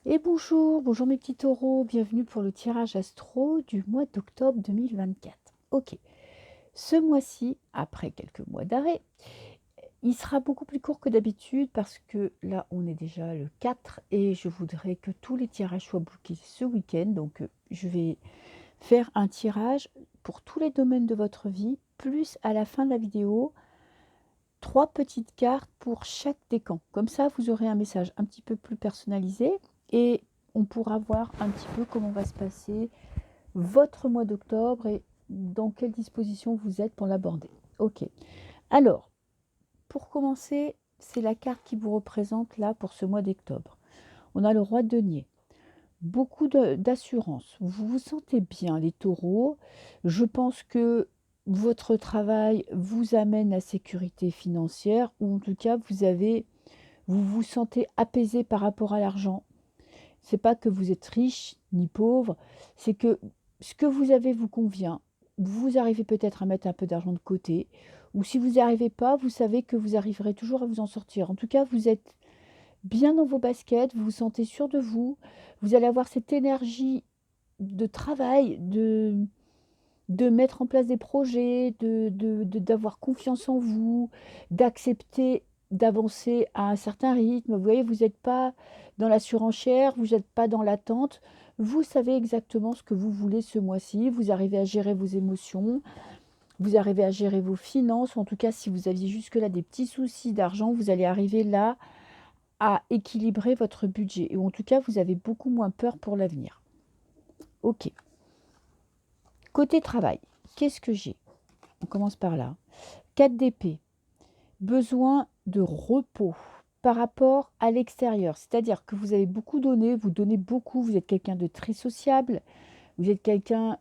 Et bonjour, bonjour mes petits taureaux, bienvenue pour le tirage astro du mois d'octobre 2024. Ok, ce mois-ci, après quelques mois d'arrêt, il sera beaucoup plus court que d'habitude parce que là on est déjà le 4 et je voudrais que tous les tirages soient bouclés ce week-end. Donc je vais faire un tirage pour tous les domaines de votre vie, plus à la fin de la vidéo, 3 petites cartes pour chaque décan. Comme ça, vous aurez un message un petit peu plus personnalisé et on pourra voir un petit peu comment va se passer votre mois d'octobre et dans quelle disposition vous êtes pour l'aborder. Ok. Alors, pour commencer, c'est la carte qui vous représente là pour ce mois d'octobre. On a le roi de denier. Beaucoup d'assurance. Vous vous sentez bien, les taureaux. Je pense que votre travail vous amène la sécurité financière, ou en tout cas, vous vous sentez apaisé par rapport à l'argent. C'est pas que vous êtes riche ni pauvre, c'est que ce que vous avez vous convient. Vous arrivez peut-être à mettre un peu d'argent de côté, ou si vous n'y arrivez pas, vous savez que vous arriverez toujours à vous en sortir. En tout cas, vous êtes bien dans vos baskets, vous vous sentez sûr de vous, vous allez avoir cette énergie de travail, de mettre en place des projets, d'avoir confiance en vous, d'accepter d'avancer à un certain rythme. Vous voyez, vous n'êtes pas dans la surenchère, vous n'êtes pas dans l'attente. Vous savez exactement ce que vous voulez ce mois-ci. Vous arrivez à gérer vos émotions, vous arrivez à gérer vos finances. En tout cas, si vous aviez jusque-là des petits soucis d'argent, vous allez arriver là à équilibrer votre budget. Ou en tout cas, vous avez beaucoup moins peur pour l'avenir. Ok. Côté travail, qu'est-ce que j'ai? On commence par là. 4 d'épée. Besoin de repos par rapport à l'extérieur. C'est-à-dire que vous avez beaucoup donné, vous donnez beaucoup, vous êtes quelqu'un de très sociable, vous êtes quelqu'un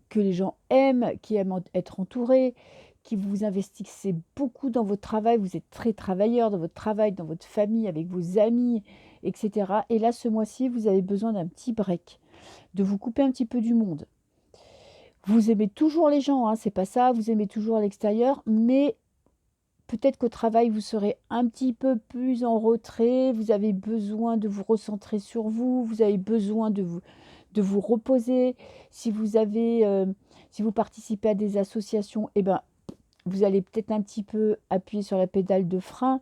que les gens aiment, qui aime être entouré, qui vous investissez beaucoup dans votre travail, vous êtes très travailleur dans votre travail, dans votre famille, avec vos amis, etc. Et là, ce mois-ci, vous avez besoin d'un petit break, de vous couper un petit peu du monde. Vous aimez toujours les gens, hein, c'est pas ça, vous aimez toujours l'extérieur, mais peut-être qu'au travail, vous serez un petit peu plus en retrait, vous avez besoin de vous recentrer sur vous, vous avez besoin de vous reposer. Si vous avez, si vous participez à des associations, eh ben, vous allez peut-être un petit peu appuyer sur la pédale de frein.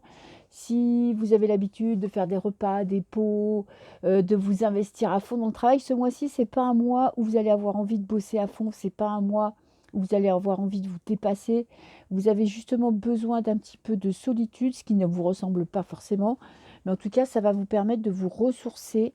Si vous avez l'habitude de faire des repas, des pots, de vous investir à fond dans le travail, ce mois-ci, c'est pas un mois où vous allez avoir envie de bosser à fond, c'est pas un mois où vous allez avoir envie de vous dépasser. Vous avez justement besoin d'un petit peu de solitude, ce qui ne vous ressemble pas forcément. Mais en tout cas, ça va vous permettre de vous ressourcer,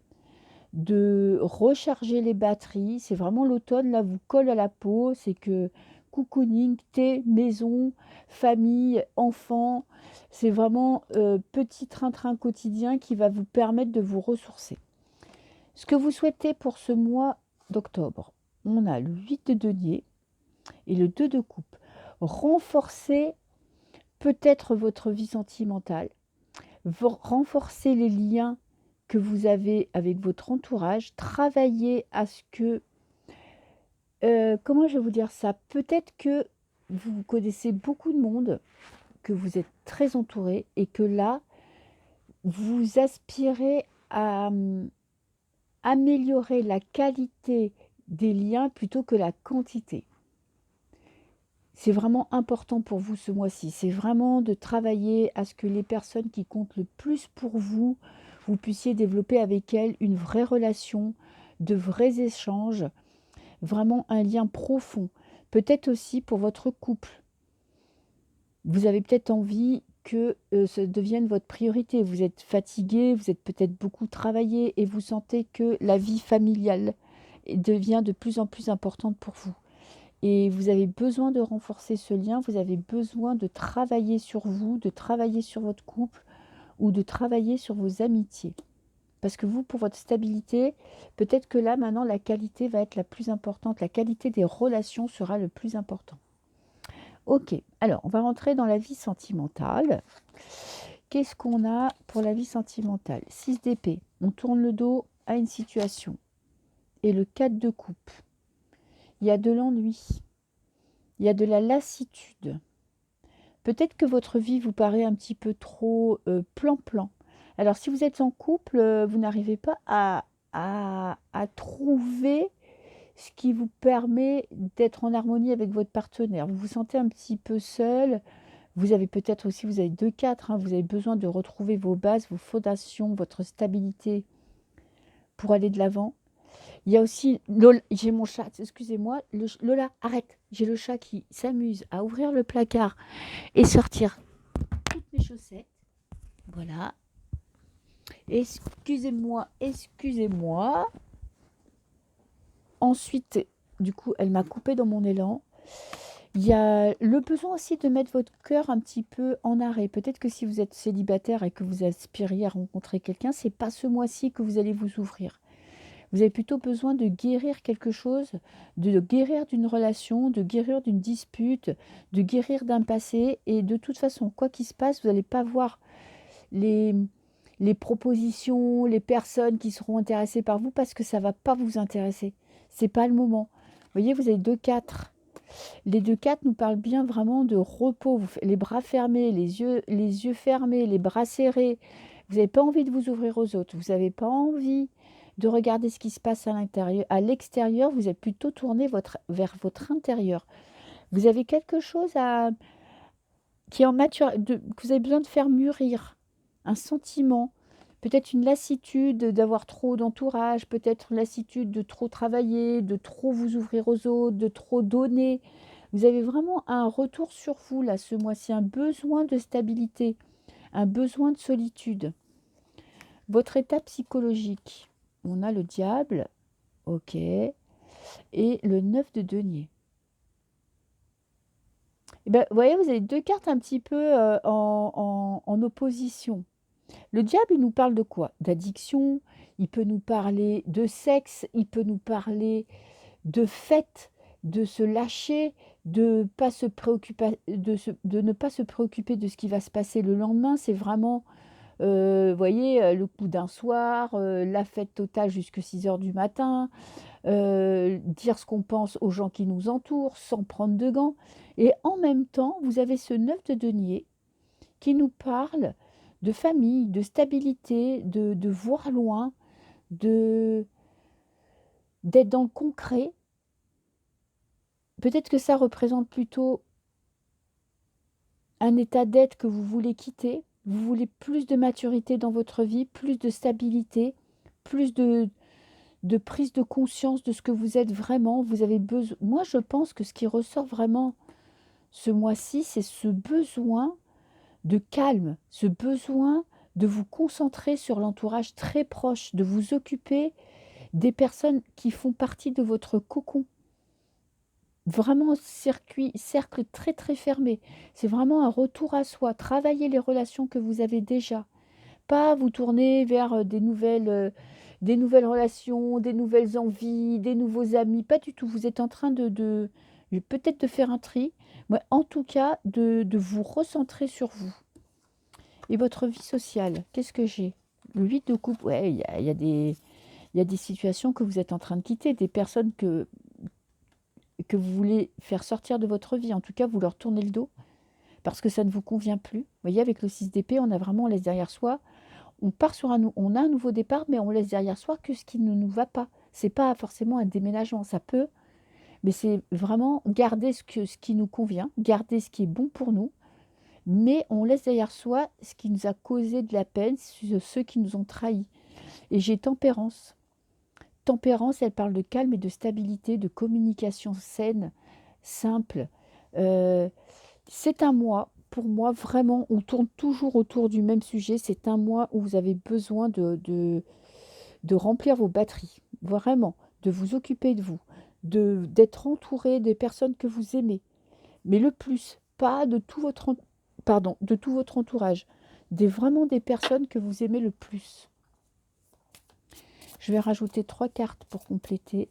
de recharger les batteries. C'est vraiment l'automne, là, vous colle à la peau. C'est que cocooning, thé, maison, famille, enfants. C'est vraiment petit train-train quotidien qui va vous permettre de vous ressourcer. Ce que vous souhaitez pour ce mois d'octobre, on a le 8 de denier et le 2 de coupe. Renforcer peut-être votre vie sentimentale, renforcer les liens que vous avez avec votre entourage, travailler à ce que, comment je vais vous dire ça? Peut-être que vous connaissez beaucoup de monde, que vous êtes très entouré et que là, vous aspirez à améliorer la qualité des liens plutôt que la quantité. C'est vraiment important pour vous ce mois-ci. C'est vraiment de travailler à ce que les personnes qui comptent le plus pour vous, vous puissiez développer avec elles une vraie relation, de vrais échanges, vraiment un lien profond. Peut-être aussi pour votre couple. Vous avez peut-être envie que ça devienne votre priorité. Vous êtes fatigué, vous êtes peut-être beaucoup travaillé et vous sentez que la vie familiale devient de plus en plus importante pour vous. Et vous avez besoin de renforcer ce lien, vous avez besoin de travailler sur vous, de travailler sur votre couple ou de travailler sur vos amitiés. Parce que vous, pour votre stabilité, peut-être que là, maintenant, la qualité va être la plus importante. La qualité des relations sera le plus important. Ok, alors, on va rentrer dans la vie sentimentale. Qu'est-ce qu'on a pour la vie sentimentale? 6 d'épée, on tourne le dos à une situation. Et le 4 de coupe, il y a de l'ennui, il y a de la lassitude. Peut-être que votre vie vous paraît un petit peu trop plan-plan, Alors, si vous êtes en couple, vous n'arrivez pas à trouver ce qui vous permet d'être en harmonie avec votre partenaire. Vous vous sentez un petit peu seul. Vous avez peut-être aussi, vous avez 2-4, hein, vous avez besoin de retrouver vos bases, vos fondations, votre stabilité pour aller de l'avant. Il y a aussi Lola, j'ai mon chat, excusez-moi, Lola, arrête, j'ai le chat qui s'amuse à ouvrir le placard et sortir toutes mes chaussettes. Voilà. Excusez-moi, excusez-moi. Ensuite, du coup, elle m'a coupé dans mon élan. Il y a le besoin aussi de mettre votre cœur un petit peu en arrêt. Peut-être que si vous êtes célibataire et que vous aspiriez à rencontrer quelqu'un, c'est pas ce mois-ci que vous allez vous ouvrir. Vous avez plutôt besoin de guérir quelque chose, de guérir d'une relation, de guérir d'une dispute, de guérir d'un passé. Et de toute façon, quoi qu'il se passe, vous n'allez pas voir les, les propositions, les personnes qui seront intéressées par vous parce que ça ne va pas vous intéresser. C'est pas le moment. Vous voyez, vous avez 2-4. Les 2-4 nous parlent bien vraiment de repos. Les bras fermés, les yeux fermés, les bras serrés. Vous n'avez pas envie de vous ouvrir aux autres. Vous n'avez pas envie de regarder ce qui se passe à l'intérieur. À l'extérieur, vous êtes plutôt tourné vers votre intérieur. Vous avez quelque chose qui est en que vous avez besoin de faire mûrir. Un sentiment. Peut-être une lassitude d'avoir trop d'entourage, peut-être une lassitude de trop travailler, de trop vous ouvrir aux autres, de trop donner. Vous avez vraiment un retour sur vous là ce mois-ci, un besoin de stabilité, un besoin de solitude. Votre état psychologique, on a le diable, ok, et le 9 de denier. Et ben, vous voyez, vous avez 2 cartes un petit peu en opposition. Le diable, il nous parle de quoi? D'addiction, il peut nous parler de sexe, il peut nous parler de fête, de se lâcher, de pas se préoccuper, de ne pas se préoccuper de ce qui va se passer le lendemain. C'est vraiment, vous voyez, le coup d'un soir, la fête totale jusqu'à 6 heures du matin, dire ce qu'on pense aux gens qui nous entourent sans prendre de gants. Et en même temps, vous avez ce 9 de denier qui nous parle de famille, de stabilité, de voir loin, de d'être dans le concret. Peut-être que ça représente plutôt un état d'être que vous voulez quitter. Vous voulez plus de maturité dans votre vie, plus de stabilité, plus de prise de conscience de ce que vous êtes vraiment. Vous avez besoin. Moi, je pense que ce qui ressort vraiment ce mois-ci, c'est ce besoin de calme, ce besoin de vous concentrer sur l'entourage très proche, de vous occuper des personnes qui font partie de votre cocon. Vraiment cercle très très fermé. C'est vraiment un retour à soi. Travailler les relations que vous avez déjà. Pas vous tourner vers des nouvelles relations, des nouvelles envies, des nouveaux amis. Pas du tout. Vous êtes en train peut-être de faire un tri, mais en tout cas de vous recentrer sur vous. Et votre vie sociale, qu'est-ce que j'ai? Le 8 de coupe, ouais, il y a des situations que vous êtes en train de quitter, des personnes que vous voulez faire sortir de votre vie. En tout cas, vous leur tournez le dos parce que ça ne vous convient plus. Vous voyez, avec le 6 d'épée, on laisse derrière soi, on part on a un nouveau départ, mais on laisse derrière soi que ce qui ne nous va pas. C'est pas forcément un déménagement, ça peut, mais c'est vraiment garder ce qui nous convient, garder ce qui est bon pour nous, mais on laisse derrière soi ce qui nous a causé de la peine, ceux qui nous ont trahis. Et j'ai tempérance. Tempérance, elle parle de calme et de stabilité, de communication saine, simple. Euh, c'est un mois, pour moi, vraiment, on tourne toujours autour du même sujet. C'est un mois où vous avez besoin de remplir vos batteries, vraiment, de vous occuper de vous, d'être entouré des personnes que vous aimez. Mais le plus, pas de tout de tout votre entourage, vraiment des personnes que vous aimez le plus. Je vais rajouter 3 cartes pour compléter.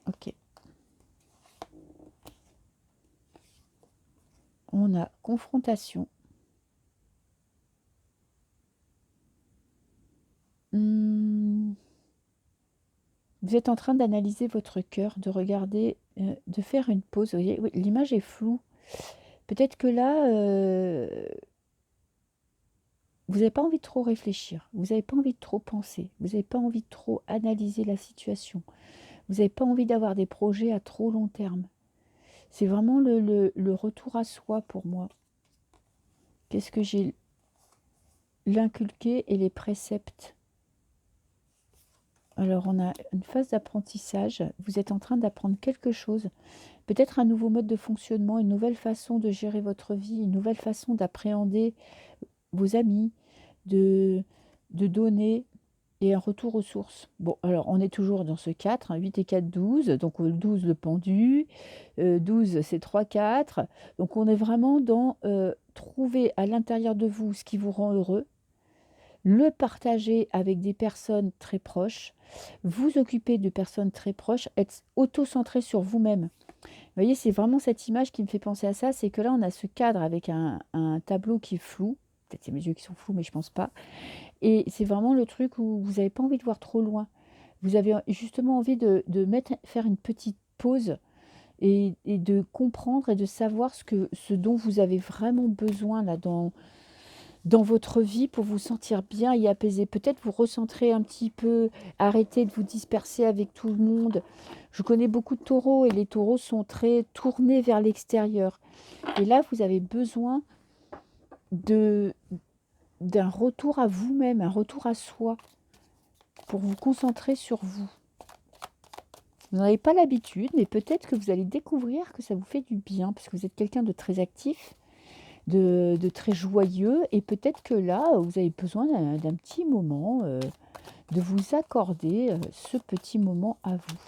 Ok. On a confrontation. Vous vous êtes en train d'analyser votre cœur, de regarder, de faire une pause. Vous voyez, oui, l'image est floue. Peut-être que là, vous n'avez pas envie de trop réfléchir, vous n'avez pas envie de trop penser, vous n'avez pas envie de trop analyser la situation, vous n'avez pas envie d'avoir des projets à trop long terme. C'est vraiment le retour à soi pour moi. Qu'est-ce que j'ai l'inculqué et les préceptes. Alors, on a une phase d'apprentissage. Vous êtes en train d'apprendre quelque chose. Peut-être un nouveau mode de fonctionnement, une nouvelle façon de gérer votre vie, une nouvelle façon d'appréhender vos amis, de donner et un retour aux sources. Bon, alors, on est toujours dans ce 4, hein, 8 et 4, 12. Donc, le 12, le pendu. 12, c'est 3, 4. Donc, on est vraiment dans trouver à l'intérieur de vous ce qui vous rend heureux, le partager avec des personnes très proches, vous occuper de personnes très proches, être auto-centré sur vous-même. Vous voyez, c'est vraiment cette image qui me fait penser à ça, c'est que là, on a ce cadre avec un tableau qui est flou. Peut-être c'est mes yeux qui sont flous, mais je pense pas. Et c'est vraiment le truc où vous n'avez pas envie de voir trop loin. Vous avez justement envie de faire une petite pause et de comprendre et de savoir ce dont vous avez vraiment besoin là dans votre vie pour vous sentir bien et apaisé. Peut-être vous recentrer un petit peu, arrêter de vous disperser avec tout le monde. Je connais beaucoup de taureaux et les taureaux sont très tournés vers l'extérieur. Et là, vous avez besoin d'un retour à vous-même, un retour à soi, pour vous concentrer sur vous. Vous n'en avez pas l'habitude, mais peut-être que vous allez découvrir que ça vous fait du bien, parce que vous êtes quelqu'un de très actif, de très joyeux, et peut-être que là, vous avez besoin d'un petit moment, de vous accorder ce petit moment à vous,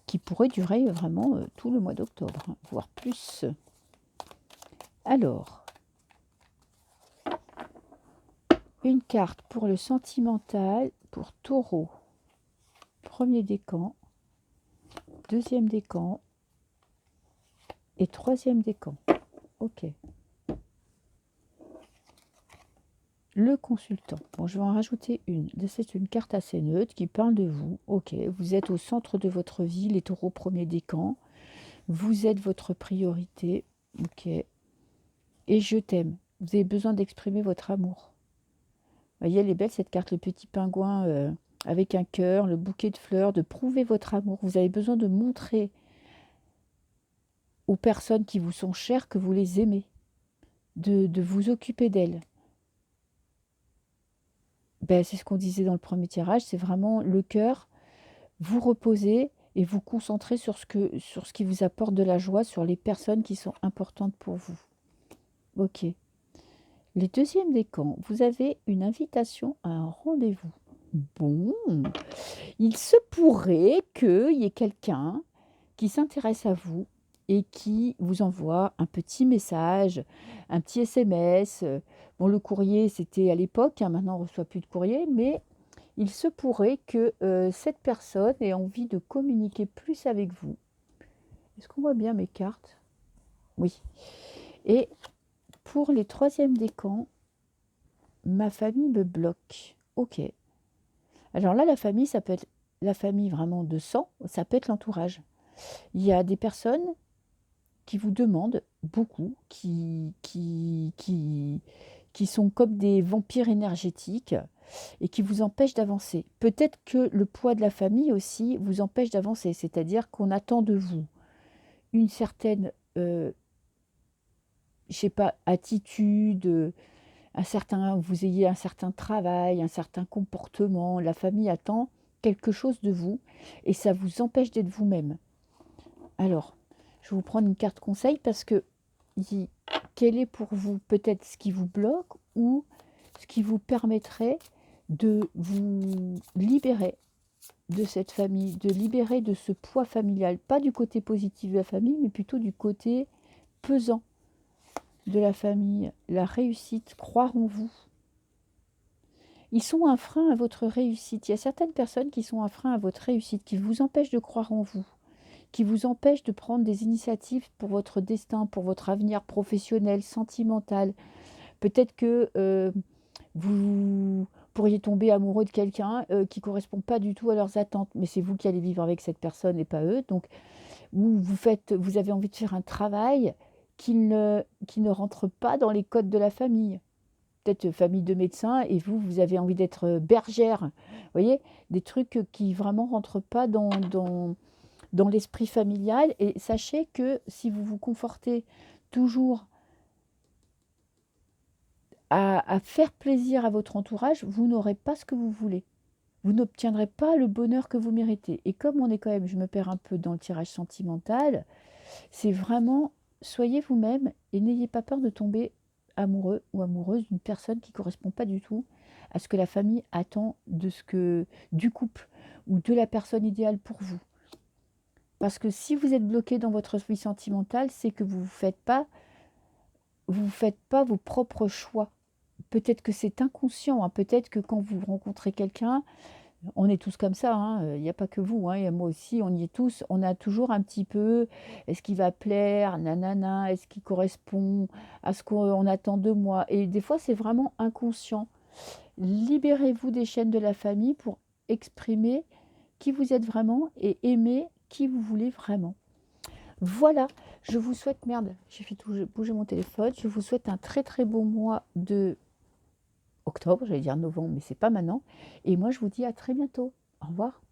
qui pourrait durer vraiment tout le mois d'octobre, hein, voire plus. Alors, une carte pour le sentimental, pour Taureau. Premier décan, deuxième décan et troisième décan. Ok. Le consultant. Bon, je vais en rajouter une. C'est une carte assez neutre qui parle de vous. Ok, vous êtes au centre de votre vie, les taureaux premier décan. Vous êtes votre priorité. Ok. Et je t'aime. Vous avez besoin d'exprimer votre amour. Vous voyez, elle est belle cette carte, le petit pingouin avec un cœur, le bouquet de fleurs, de prouver votre amour. Vous avez besoin de montrer aux personnes qui vous sont chères que vous les aimez, de vous occuper d'elles. Ben, c'est ce qu'on disait dans le premier tirage, c'est vraiment le cœur, vous reposer et vous concentrer sur ce qui vous apporte de la joie, sur les personnes qui sont importantes pour vous. Ok. Les deuxièmes décans, vous avez une invitation à un rendez-vous. Bon, il se pourrait qu'il y ait quelqu'un qui s'intéresse à vous et qui vous envoie un petit message, un petit SMS. Bon, le courrier, c'était à l'époque, hein, maintenant on ne reçoit plus de courrier, mais il se pourrait que cette personne ait envie de communiquer plus avec vous. Est-ce qu'on voit bien mes cartes? Oui. Et pour les troisièmes décans, ma famille me bloque. Ok. Alors là, la famille, ça peut être la famille vraiment de sang, ça peut être l'entourage. Il y a des personnes qui vous demandent beaucoup, qui sont comme des vampires énergétiques et qui vous empêchent d'avancer. Peut-être que le poids de la famille aussi vous empêche d'avancer, c'est-à-dire qu'on attend de vous une certaine, je sais pas, attitude, vous ayez un certain travail, un certain comportement. La famille attend quelque chose de vous et ça vous empêche d'être vous-même. Alors, je vais vous prendre une carte conseil parce que quel est pour vous peut-être ce qui vous bloque ou ce qui vous permettrait de vous libérer de cette famille, de libérer de ce poids familial, pas du côté positif de la famille, mais plutôt du côté pesant de la famille, la réussite, croire en vous. Ils sont un frein à votre réussite. Il y a certaines personnes qui sont un frein à votre réussite, qui vous empêchent de croire en vous, qui vous empêchent de prendre des initiatives pour votre destin, pour votre avenir professionnel, sentimental. Peut-être que vous pourriez tomber amoureux de quelqu'un qui ne correspond pas du tout à leurs attentes, mais c'est vous qui allez vivre avec cette personne et pas eux. Donc, vous avez envie de faire un travail qui ne rentre pas dans les codes de la famille. Peut-être famille de médecins et vous avez envie d'être bergère. Vous voyez, des trucs qui vraiment rentrent pas dans l'esprit familial. Et sachez que si vous vous confortez toujours à faire plaisir à votre entourage, vous n'aurez pas ce que vous voulez. Vous n'obtiendrez pas le bonheur que vous méritez. Et comme on est quand même, je me perds un peu dans le tirage sentimental, c'est vraiment, soyez vous-même et n'ayez pas peur de tomber amoureux ou amoureuse d'une personne qui ne correspond pas du tout à ce que la famille attend du couple ou de la personne idéale pour vous. Parce que si vous êtes bloqué dans votre vie sentimentale, c'est que vous faites pas vos propres choix. Peut-être que c'est inconscient, hein. Peut-être que quand vous rencontrez quelqu'un, on est tous comme ça, hein, il n'y a pas que vous, hein, il y a moi aussi, on y est tous. On a toujours un petit peu, est-ce qu'il va plaire, nanana, est-ce qu'il correspond à ce qu'on attend de moi? Et des fois, c'est vraiment inconscient. Libérez-vous des chaînes de la famille pour exprimer qui vous êtes vraiment et aimer qui vous voulez vraiment. Voilà, je vous souhaite, merde, j'ai fait bouger mon téléphone, je vous souhaite un très très beau mois de octobre, j'allais dire novembre, mais c'est pas maintenant. Et moi, je vous dis à très bientôt. Au revoir.